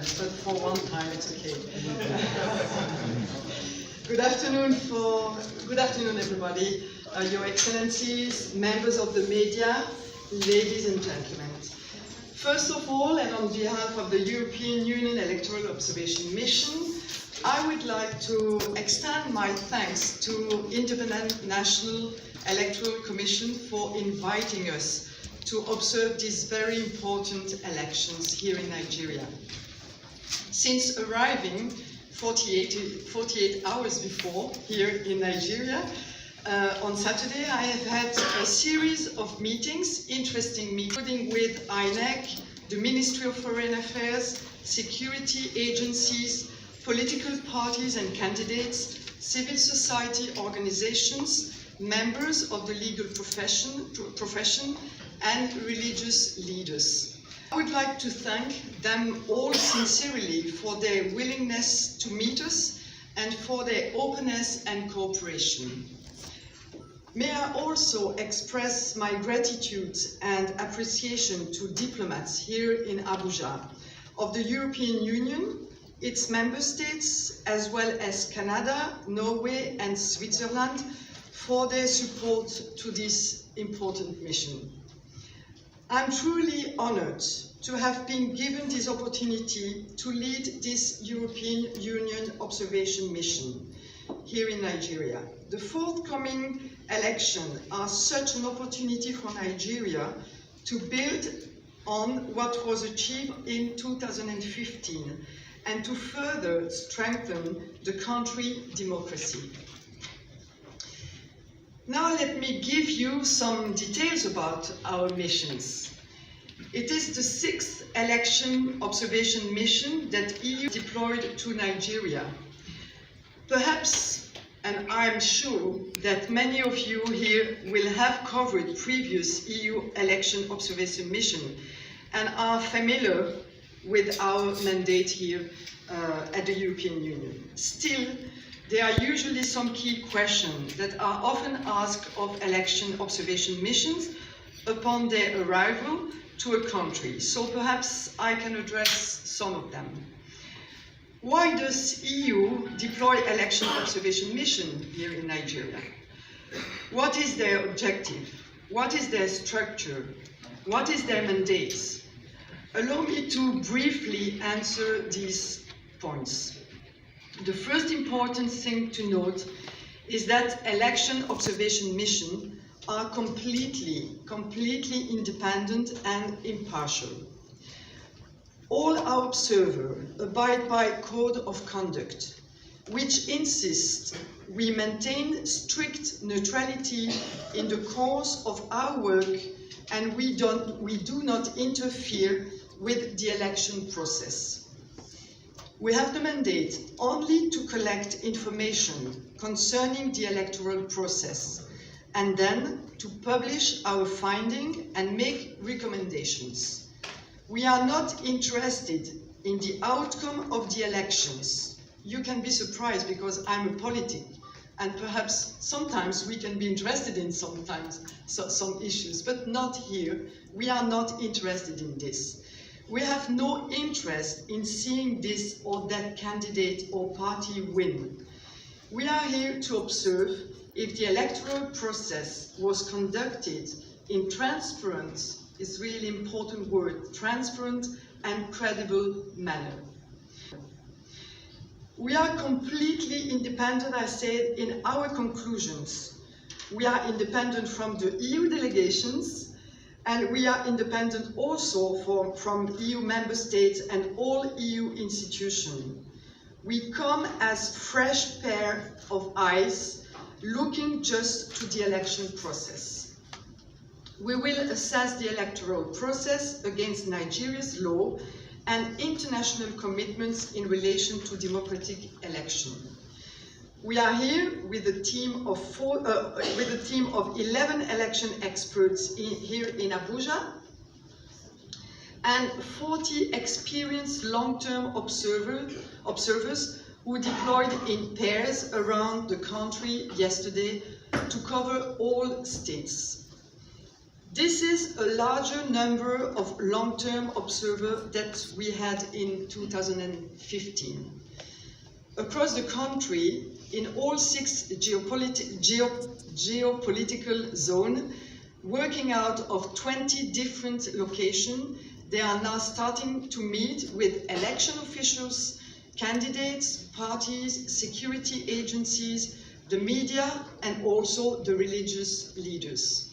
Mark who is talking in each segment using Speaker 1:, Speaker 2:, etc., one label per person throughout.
Speaker 1: times, but for one time it's okay. Good afternoon, everybody, Your Excellencies, members of the media, ladies and gentlemen. First of all, and on behalf of the European Union Electoral Observation Mission, I would like to extend my thanks to Independent National Electoral Commission for inviting us to observe these very important elections here in Nigeria. Since arriving 48 hours before here in Nigeria, on Saturday, I have had a series of meetings, interesting meetings, including with INEC, the Ministry of Foreign Affairs, security agencies, political parties and candidates, civil society organizations, members of the legal profession, and religious leaders. I would like to thank them all sincerely for their willingness to meet us and for their openness and cooperation. May I also express my gratitude and appreciation to diplomats here in Abuja, of the European Union, its member states, as well as Canada, Norway and Switzerland, for their support to this important mission. I'm truly honored to have been given this opportunity to lead this European Union observation mission here in Nigeria. The forthcoming elections are such an opportunity for Nigeria to build on what was achieved in 2015 and to further strengthen the country's democracy. Now let me give you some details about our missions. It is the 6th election observation mission that EU deployed to Nigeria. Perhaps, and I'm sure that many of you here will have covered previous EU election observation mission and are familiar with our mandate here at the European Union. Still, there are usually some key questions that are often asked of election observation missions upon their arrival to a country. So perhaps I can address some of them. Why does EU deploy election observation mission here in Nigeria? What is their objective? What is their structure? What is their mandate? Allow me to briefly answer these points. The first important thing to note is that election observation missions are completely independent and impartial. All our observers abide by a code of conduct, which insists we maintain strict neutrality in the course of our work, and we do not interfere with the election process. We have the mandate only to collect information concerning the electoral process and then to publish our findings and make recommendations. We are not interested in the outcome of the elections. You can be surprised because I'm a politic, and perhaps sometimes we can be interested in some issues, but not here. We are not interested in this. We have no interest in seeing this or that candidate or party win. We are here to observe if the electoral process was conducted in transparent, is really important word, transparent and credible manner. We are completely independent, I said, in our conclusions. We are independent from the EU delegations, and we are independent also from EU member states and all EU institutions. We come as fresh pair of eyes looking just to the election process. We will assess the electoral process against Nigeria's law and international commitments in relation to democratic election. We are here with a team of 11 election experts here in Abuja and 40 experienced long-term observers who deployed in pairs around the country yesterday to cover all states. This is a larger number of long-term observers that we had in 2015. Across the country, in all 6 geopolitical zones, working out of 20 different locations, they are now starting to meet with election officials, candidates, parties, security agencies, the media, and also the religious leaders.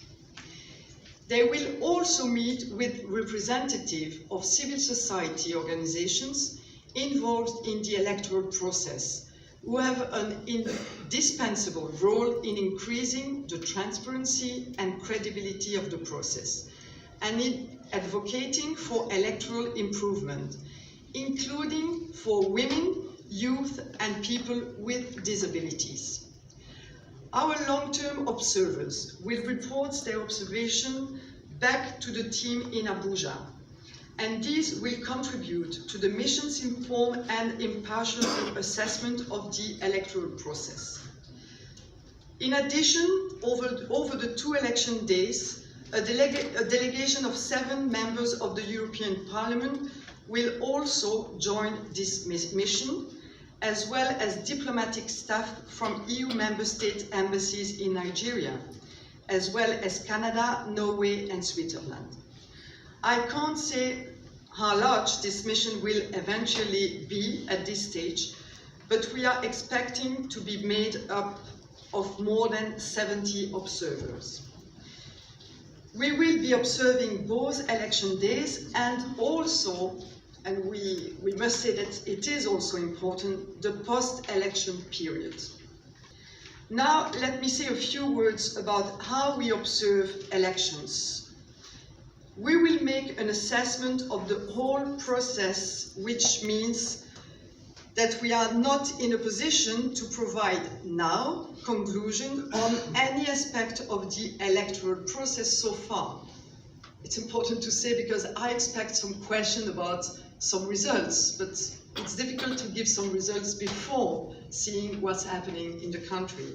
Speaker 1: They will also meet with representatives of civil society organizations involved in the electoral process, who have an indispensable role in increasing the transparency and credibility of the process, and in advocating for electoral improvement, including for women, youth, and people with disabilities. Our long-term observers will report their observation back to the team in Abuja, and these will contribute to the mission's informed and impartial assessment of the electoral process. In addition, over the 2 election days, a delegation of 7 members of the European Parliament will also join this mission, as well as diplomatic staff from EU member state embassies in Nigeria, as well as Canada, Norway, and Switzerland. I can't say how large this mission will eventually be at this stage, but we are expecting to be made up of more than 70 observers. We will be observing both election days and also, and we must say that it is also important, the post-election period. Now, let me say a few words about how we observe elections. We will make an assessment of the whole process, which means that we are not in a position to provide now conclusion on any aspect of the electoral process so far. It's important to say because I expect some question about some results, but it's difficult to give some results before seeing what's happening in the country.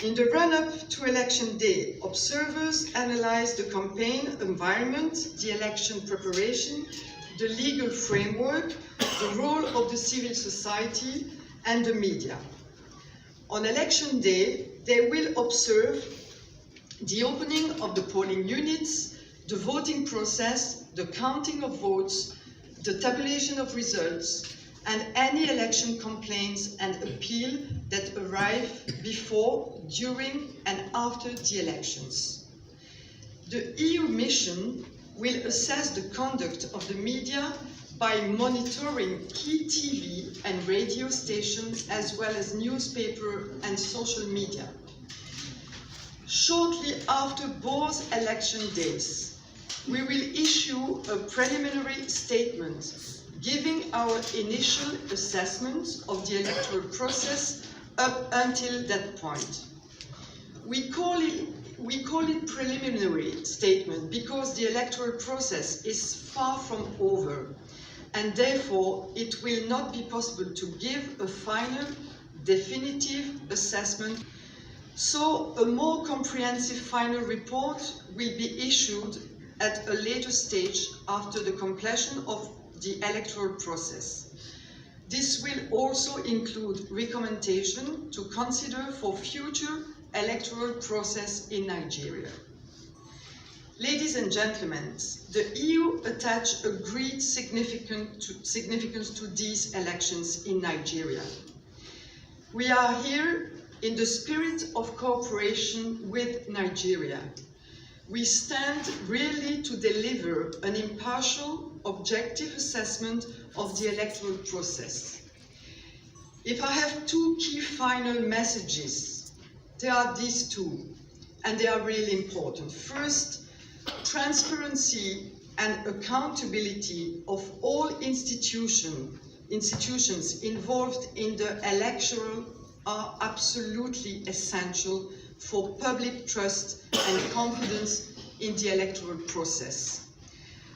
Speaker 1: In the run-up to election day, observers analyze the campaign environment, the election preparation, the legal framework, the role of the civil society and the media. On election day, they will observe the opening of the polling units, the voting process, the counting of votes, the tabulation of results, and any election complaints and appeal that arrive before, during, and after the elections. The EU mission will assess the conduct of the media by monitoring key TV and radio stations as well as newspaper and social media. Shortly after both election days, we will issue a preliminary statement giving our initial assessment of the electoral process up until that point. We call it preliminary statement because the electoral process is far from over, and therefore it will not be possible to give a final, definitive assessment. So a more comprehensive final report will be issued at a later stage after the completion of the electoral process. This will also include recommendations to consider for future electoral process in Nigeria. Ladies and gentlemen, the EU attaches a great significance to these elections in Nigeria. We are here in the spirit of cooperation with Nigeria. We stand really to deliver an impartial, objective assessment of the electoral process. If I have 2 key final messages, there are these 2, and they are really important. First, transparency and accountability of all institutions involved in the electoral are absolutely essential for public trust and confidence in the electoral process.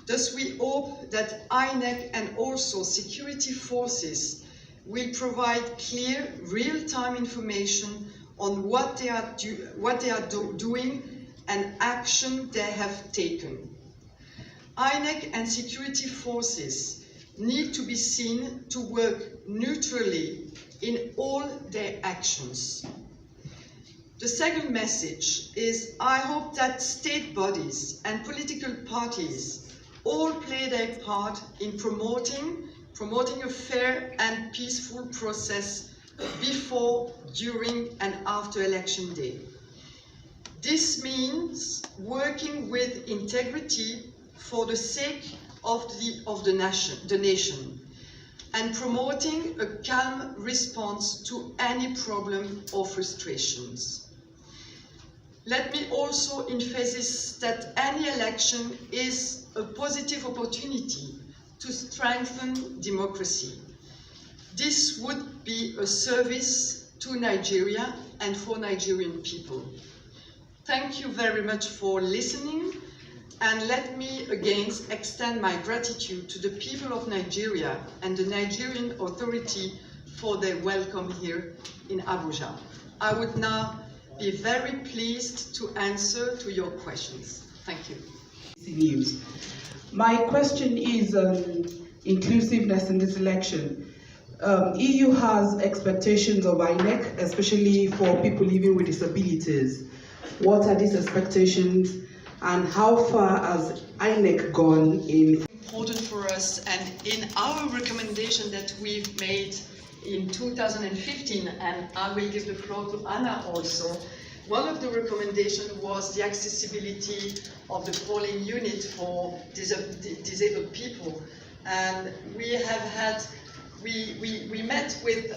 Speaker 1: Thus, we hope that INEC and also security forces will provide clear, real-time information on what they are doing and action they have taken. INEC and security forces need to be seen to work neutrally in all their actions. The second message is I hope that state bodies and political parties all play their part in promoting a fair and peaceful process before, during and after election day. This means working with integrity for the sake of the nation and promoting a calm response to any problem or frustrations. Let me also emphasize that any election is a positive opportunity to strengthen democracy. This would be a service to Nigeria and for Nigerian people. Thank you very much for listening, and let me again extend my gratitude to the people of Nigeria and the Nigerian authority for their welcome here in Abuja. I would now be very pleased to answer to your questions. Thank you.
Speaker 2: News. My question is inclusiveness in this election. EU has expectations of INEC, especially for people living with disabilities. What are these expectations, and how far has INEC gone in?
Speaker 1: Important for us, and in our recommendation that we've made in 2015, and I will give the floor to Anna also, one of the recommendations was the accessibility of the polling unit for disabled people. And we have had, we met with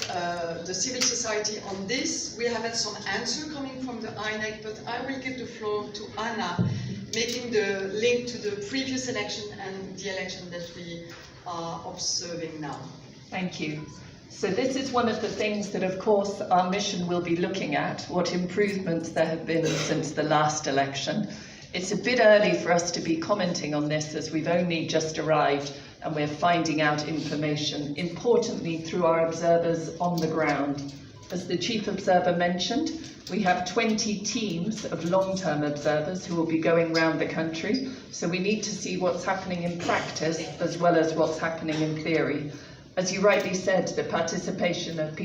Speaker 1: the civil society on this. We have had some answer coming from the INEC, but I will give the floor to Anna, making the link to the previous election and the election that we are observing now.
Speaker 3: Thank you. So this is one of the things that, of course, our mission will be looking at, what improvements there have been since the last election. It's a bit early for us to be commenting on this, as we've only just arrived and we're finding out information, importantly through our observers on the ground. As the Chief Observer mentioned, we have 20 teams of long-term observers who will be going around the country, so we need to see what's happening in practice as well as what's happening in theory. As you rightly said, the participation of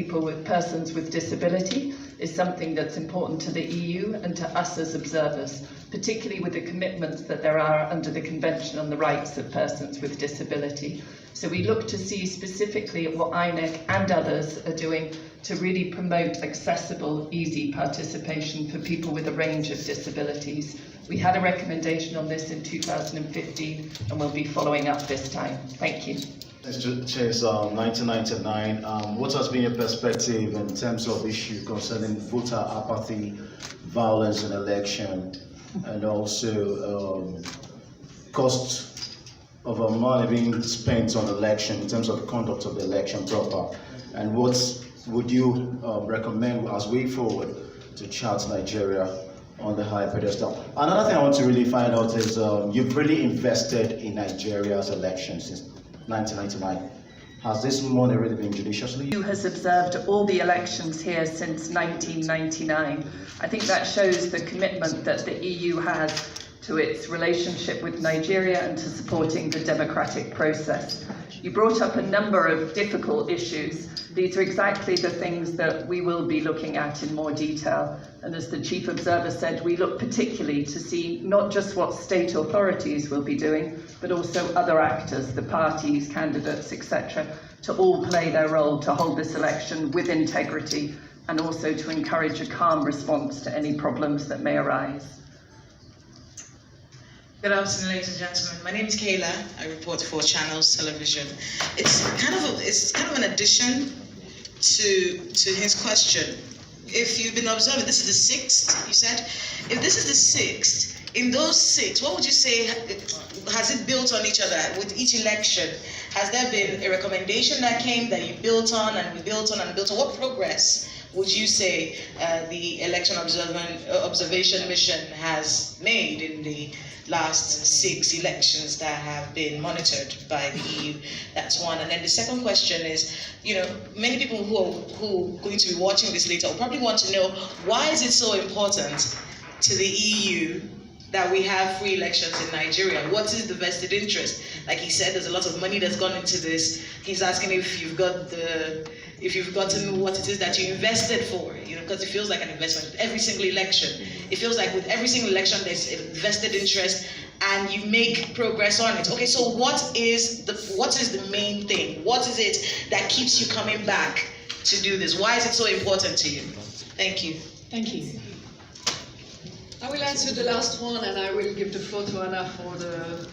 Speaker 3: persons with disability is something that's important to the EU and to us as observers, particularly with the commitments that there are under the Convention on the Rights of Persons with Disability. So we look to see specifically at what INEC and others are doing to really promote accessible, easy participation for people with a range of disabilities. We had a recommendation on this in 2015 and we'll be following up this time. Thank you.
Speaker 4: Since 1999, what has been your perspective in terms of issue concerning voter apathy, violence in election, and also cost of money being spent on election in terms of the conduct of the election proper? And what would you recommend as way forward to chart Nigeria on the high pedestal? Another thing I want to really find out is you've really invested in Nigeria's elections since 1999. Has this money really been judiciously?
Speaker 3: EU has observed all the elections here since 1999. I think that shows the commitment that the EU has to its relationship with Nigeria and to supporting the democratic process. You brought up a number of difficult issues. These are exactly the things that we will be looking at in more detail. And as the Chief Observer said, we look particularly to see not just what state authorities will be doing, but also other actors, the parties, candidates, etc., to all play their role to hold this election with integrity and also to encourage a calm response to any problems that may arise.
Speaker 5: Good afternoon, ladies and gentlemen. My name is Kayla. I report for Channels Television. It's kind of an addition to his question. If you've been observing, this is the 6th, you said. If this is the 6th, in those 6, what would you say, has it built on each other with each election? Has there been a recommendation that came that you built on and we built on and built on? What progress would you say the election observation mission has made in the last 6 elections that have been monitored by the EU? That's one. And then the second question is, many people who are going to be watching this later will probably want to know, why is it so important to the EU that we have free elections in Nigeria? What is the vested interest? Like he said, there's a lot of money that's gone into this. He's asking if you've gotten what it is that you invested for, because it feels like an investment. Every single election, it feels like with every single election there's a vested interest, and you make progress on it. Okay, so what is the main thing? What is it that keeps you coming back to do this? Why is it so important to you? Thank you.
Speaker 3: Thank you.
Speaker 1: I will answer the last one, and I will give the floor to Anna for the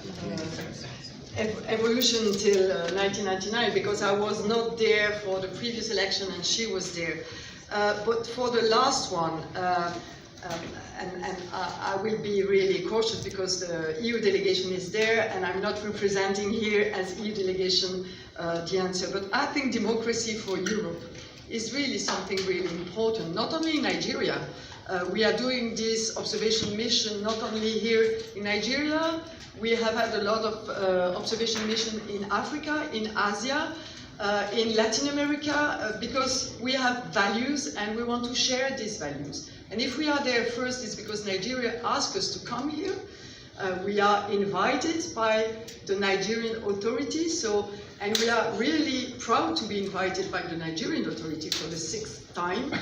Speaker 1: evolution until 1999, because I was not there for the previous election and she was there. But for the last one, and I will be really cautious because the EU delegation is there, and I'm not representing here as EU delegation the answer. But I think democracy for Europe is really something really important, not only in Nigeria. We are doing this observation mission not only here in Nigeria. We have had a lot of observation mission in Africa, in Asia, in Latin America, because we have values and we want to share these values. And if we are there first, it's because Nigeria asked us to come here. We are invited by the Nigerian authorities, and we are really proud to be invited by the Nigerian authority for the 6th time.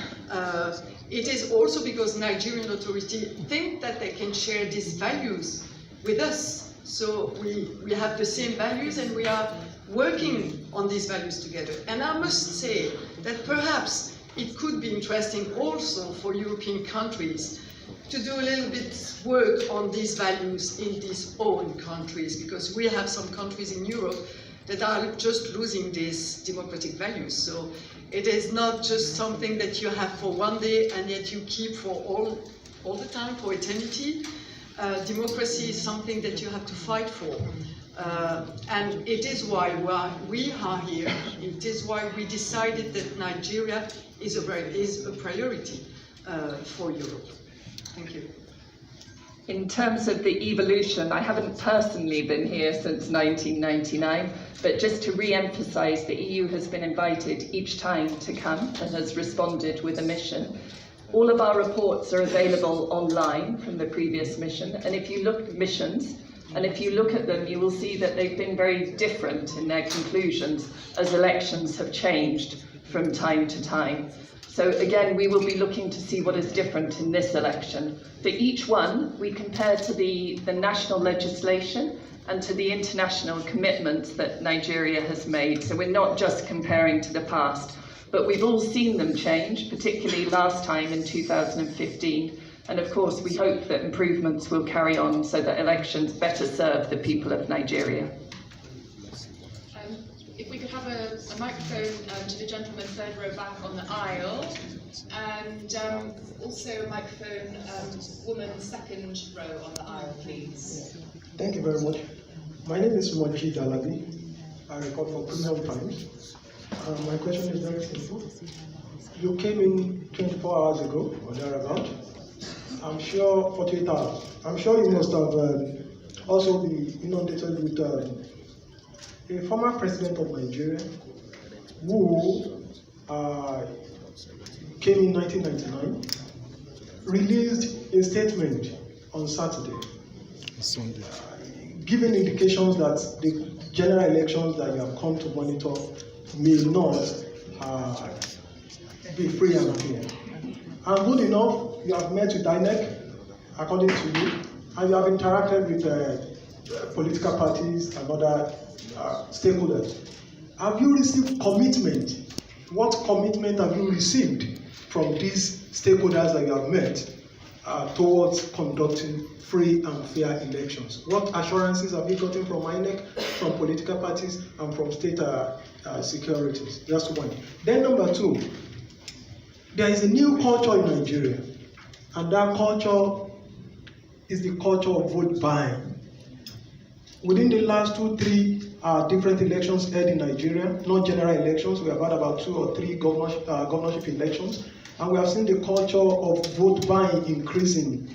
Speaker 1: It is also because Nigerian authority think that they can share these values with us. So we have the same values and we are working on these values together. And I must say that perhaps it could be interesting also for European countries to do a little bit work on these values in these own countries, because we have some countries in Europe that are just losing these democratic values. So it is not just something that you have for one day and yet you keep for all the time, for eternity. Democracy is something that you have to fight for. And it is why we are here. It is why we decided that Nigeria is a priority for Europe. Thank you.
Speaker 3: In terms of the evolution, I haven't personally been here since 1999, but just to re-emphasize, the EU has been invited each time to come and has responded with a mission. All of our reports are available online from the previous mission, and if you look at missions, and if you look at them, you will see that they've been very different in their conclusions as elections have changed from time to time. So again, we will be looking to see what is different in this election. For each one, we compare to the national legislation and to the international commitments that Nigeria has made. So we're not just comparing to the past, but we've all seen them change, particularly last time in 2015. And of course, we hope that improvements will carry on so that elections better serve the people of Nigeria.
Speaker 6: If we could have a microphone to the gentleman third row back on the aisle, and also a microphone, woman second row on the aisle, please.
Speaker 7: Thank you very much. My name is Moji Dalabi. I report for Premium Times. My question is very simple. You came in 24 hours ago, or thereabout. I'm sure 48 hours. I'm sure you must have also been inundated with a former president of Nigeria who came in 1999, released a statement on Saturday, giving indications that the general elections that you have come to monitor may not be free and fair. And good enough, you have met with INEC, according to you, and you have interacted with political parties and other stakeholders. Have you received commitment? What commitment have you received from these stakeholders that you have met towards conducting free and fair elections? What assurances have you gotten from INEC, from political parties, and from state securities? That's one. Then number two, there is a new culture in Nigeria, and that culture is the culture of vote buying. Within the last 2-3 different elections held in Nigeria, not general elections, we have had about 2 or 3 governorship elections, and we have seen the culture of vote buying increasing.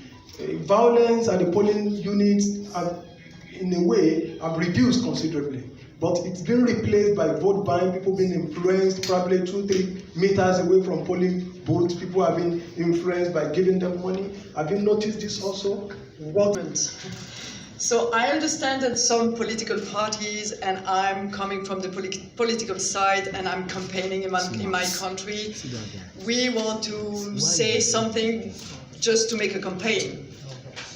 Speaker 7: Violence at the polling units have, in a way, have reduced considerably, but it's been replaced by vote buying, people being influenced probably 2-3 meters away from polling both people have been influenced by giving them money. Have you noticed this also? What?
Speaker 1: So I understand that some political parties, and I'm coming from the political side, and I'm campaigning in my country, we want to say something just to make a campaign.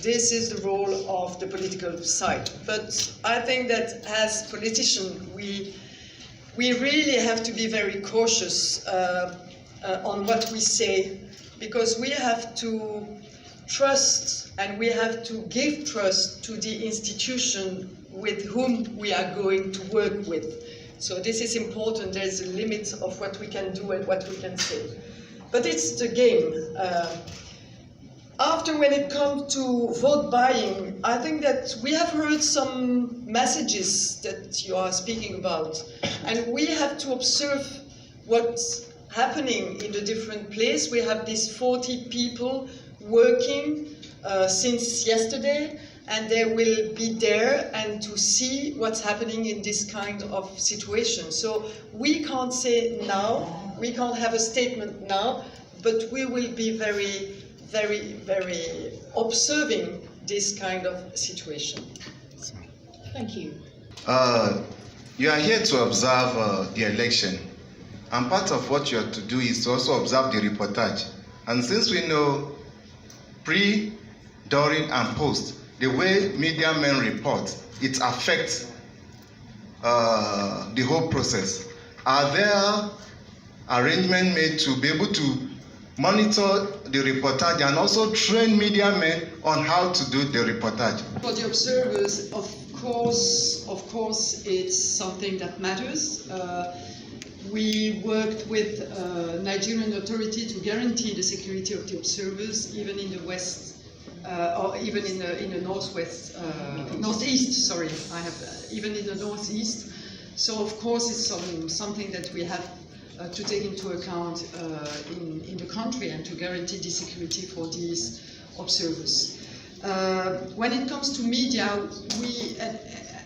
Speaker 1: This is the role of the political side. But I think that as politicians, we really have to be very cautious on what we say, because we have to trust and we have to give trust to the institution with whom we are going to work with. So this is important. There's a limit of what we can do and what we can say. But it's the game. After, when it comes to vote buying, I think that we have heard some messages that you are speaking about, and we have to observe what's happening in the different place. We have these 40 people working since yesterday, and they will be there and to see what's happening in this kind of situation. So we can't say now, we can't have a statement now, but we will be very observing this kind of situation.
Speaker 6: Thank you.
Speaker 8: You are here to observe the election, and part of what you are to do is to also observe the reportage. And since we know pre, during, and post, the way media men report, it affects the whole process. Are there arrangements made to be able to monitor the reportage and also train media men on how to do the reportage?
Speaker 1: For the observers, of course, it's something that matters. We worked with Nigerian authority to guarantee the security of the observers, even in the west, or even in the northwest, northeast. Sorry, even in the northeast. So of course, it's something that we have to take into account in the country and to guarantee the security for these observers. When it comes to media,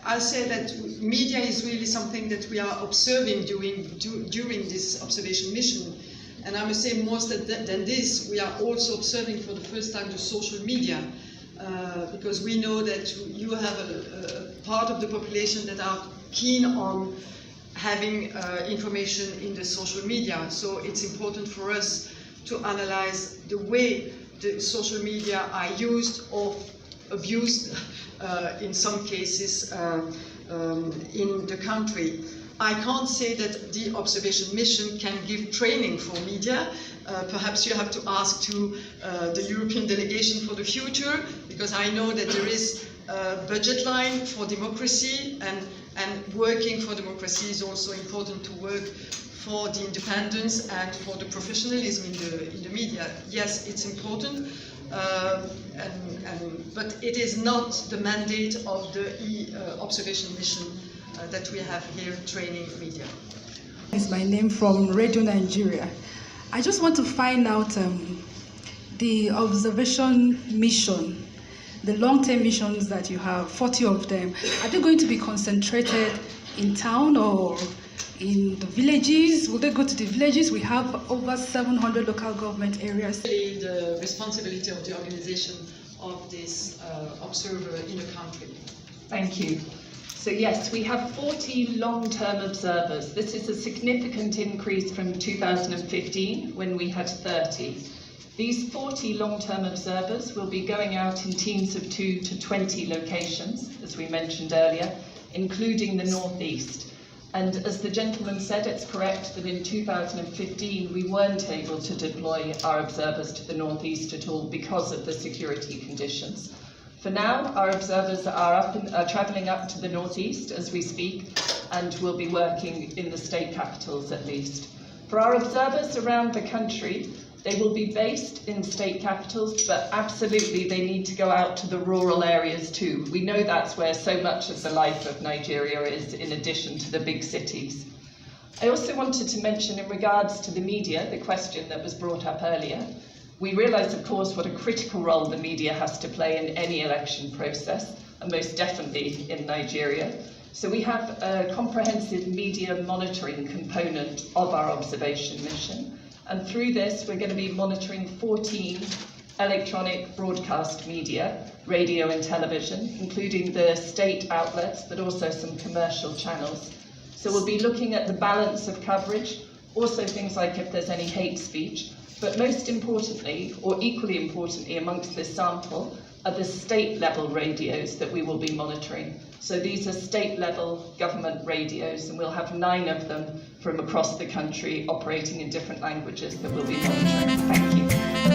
Speaker 1: I say that media is really something that we are observing during this observation mission. And I must say, more than this, we are also observing for the first time the social media, because we know that you have a part of the population that are keen on having information in the social media. So it's important for us to analyze the way the social media are used or abused in some cases in the country. I can't say that the observation mission can give training for media. Perhaps you have to ask to the European delegation for the future, because I know that there is a budget line for democracy, and working for democracy is also important to work for the independence and for the professionalism in the media. Yes, it's important, but it is not the mandate of the observation mission that we have here training media.
Speaker 9: Is my name from Radio Nigeria. I just want to find out the observation mission, the long-term missions that you have, 40 of them. Are they going to be concentrated in town or in the villages? Will they go to the villages? We have over 700 local government areas.
Speaker 1: The responsibility of the organization of this observer in the country.
Speaker 3: Thank you. So yes, we have 40 long-term observers. This is a significant increase from 2015, when we had 30. These 40 long-term observers will be going out in teams of 2 to 20 locations, as we mentioned earlier, including the Northeast. And as the gentleman said, it's correct that in 2015 we weren't able to deploy our observers to the Northeast at all because of the security conditions. For now, our observers are travelling up to the Northeast as we speak, and will be working in the state capitals at least. For our observers around the country, they will be based in state capitals, but absolutely they need to go out to the rural areas too. We know that's where so much of the life of Nigeria is, in addition to the big cities. I also wanted to mention, in regards to the media, the question that was brought up earlier, we realise, of course, what a critical role the media has to play in any election process, and most definitely in Nigeria. So we have a comprehensive media monitoring component of our observation mission. And through this, we're going to be monitoring 14 electronic broadcast media, radio and television, including the state outlets, but also some commercial channels. So we'll be looking at the balance of coverage, also things like if there's any hate speech, but most importantly, or equally importantly amongst this sample, are the state level radios that we will be monitoring. So these are state level government radios, and we'll have 9 of them from across the country operating in different languages that we'll be monitoring. Thank you.